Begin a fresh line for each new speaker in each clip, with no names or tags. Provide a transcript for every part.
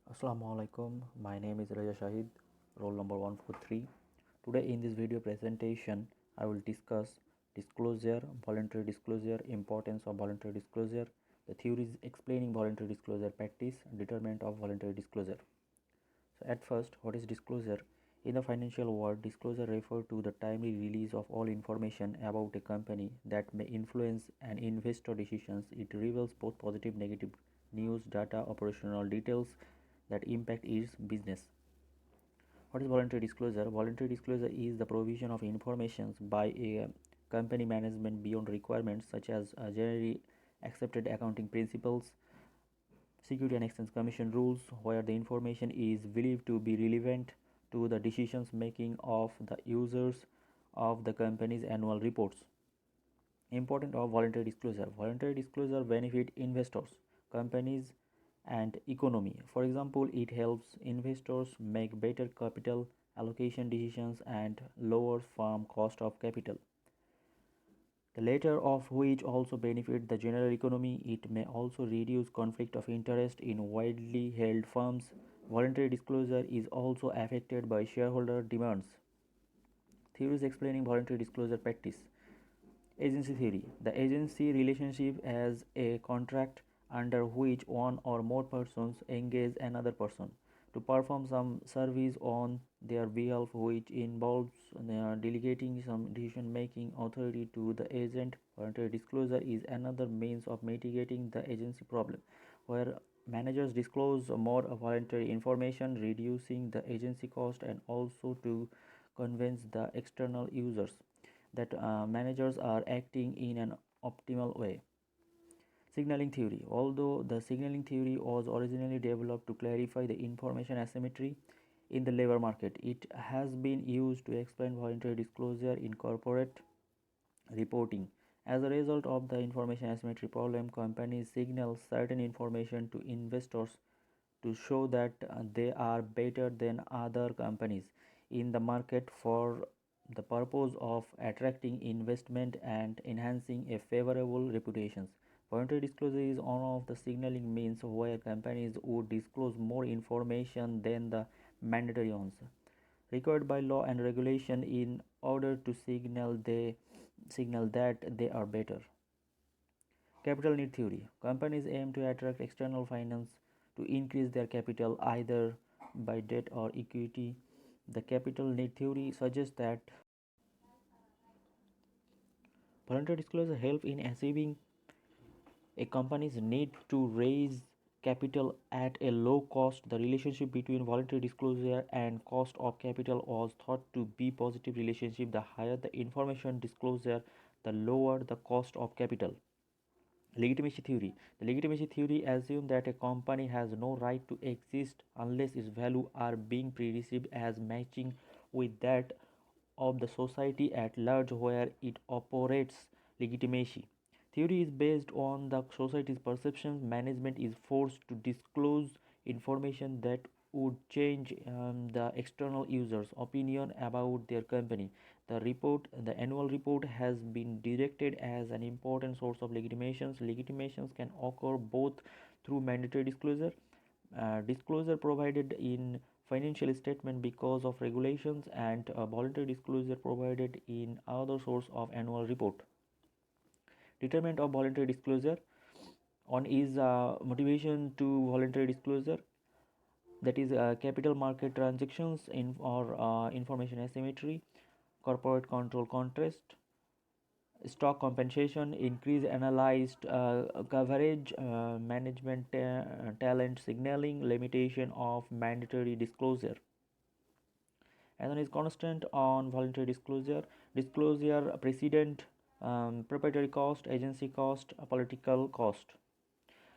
Assalamu alaikum. My name is Raja Shahid, roll number 143. Today in this video presentation, I will discuss disclosure, voluntary disclosure, importance of voluntary disclosure, the theories explaining voluntary disclosure practice, determinant of voluntary disclosure. So at first, what is disclosure? In the financial world, disclosure refers to the timely release of all information about a company that may influence an investor decisions. It reveals both positive, negative news, data, operational details that impact its business. What is voluntary disclosure? Voluntary disclosure is the provision of information by a company management beyond requirements such as generally accepted accounting principles, Security and Exchange Commission rules, where the information is believed to be relevant to the decisions making of the users of the company's annual reports. Important of voluntary disclosure. Voluntary disclosure benefit investors, companies, and economy. For example, it helps investors make better capital allocation decisions and lower firm cost of capital. The latter of which also benefit the general economy. It may also reduce conflict of interest in widely held firms. Voluntary disclosure is also affected by shareholder demands. Theories explaining voluntary disclosure practice. Agency theory. The agency relationship as a contract under which one or more persons engage another person to perform some service on their behalf, which involves delegating some decision making authority to the agent. Voluntary disclosure is another means of mitigating the agency problem, where managers disclose more voluntary information, reducing the agency cost and also to convince the external users that managers are acting in an optimal way. Signaling theory. Although the signaling theory was originally developed to clarify the information asymmetry in the labor market, it has been used to explain voluntary disclosure in corporate reporting. As a result of the information asymmetry problem, companies signal certain information to investors to show that they are better than other companies in the market for the purpose of attracting investment and enhancing a favorable reputation. Voluntary disclosure is one of the signaling means where companies would disclose more information than the mandatory ones required by law and regulation in order to signal that they are better. Capital need theory. Companies aim to attract external finance to increase their capital either by debt or equity. The capital need theory suggests that voluntary disclosure help in achieving a company's need to raise capital at a low cost. The relationship between voluntary disclosure and cost of capital was thought to be positive relationship. The higher the information disclosure, the lower the cost of capital. Legitimacy theory. The legitimacy theory assumes that a company has no right to exist unless its value are being perceived as matching with that of the society at large where it operates. Legitimacy theory is based on the society's perceptions. Management is forced to disclose information that would change the external users' opinion about their company. The annual report, has been directed as an important source of legitimations. Legitimations can occur both through mandatory disclosure, disclosure provided in financial statement because of regulations, and voluntary disclosure provided in other source of annual report. Determinant of voluntary disclosure. One is motivation to voluntary disclosure, that is capital market transactions in or information asymmetry, corporate control contrast, stock compensation, increase analyzed coverage, management talent signaling, limitation of mandatory disclosure. And then is constant on voluntary disclosure, disclosure precedent, preparatory cost, agency cost, political cost.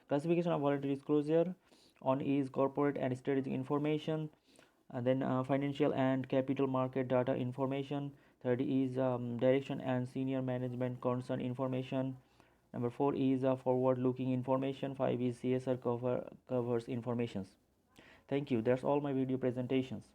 Classification of voluntary disclosure. On is corporate and strategic information, and then financial and capital market data information. Third is direction and senior management concern information. Number 4 is forward looking information. 5 is CSR covers informations. Thank you. That's all my video presentations.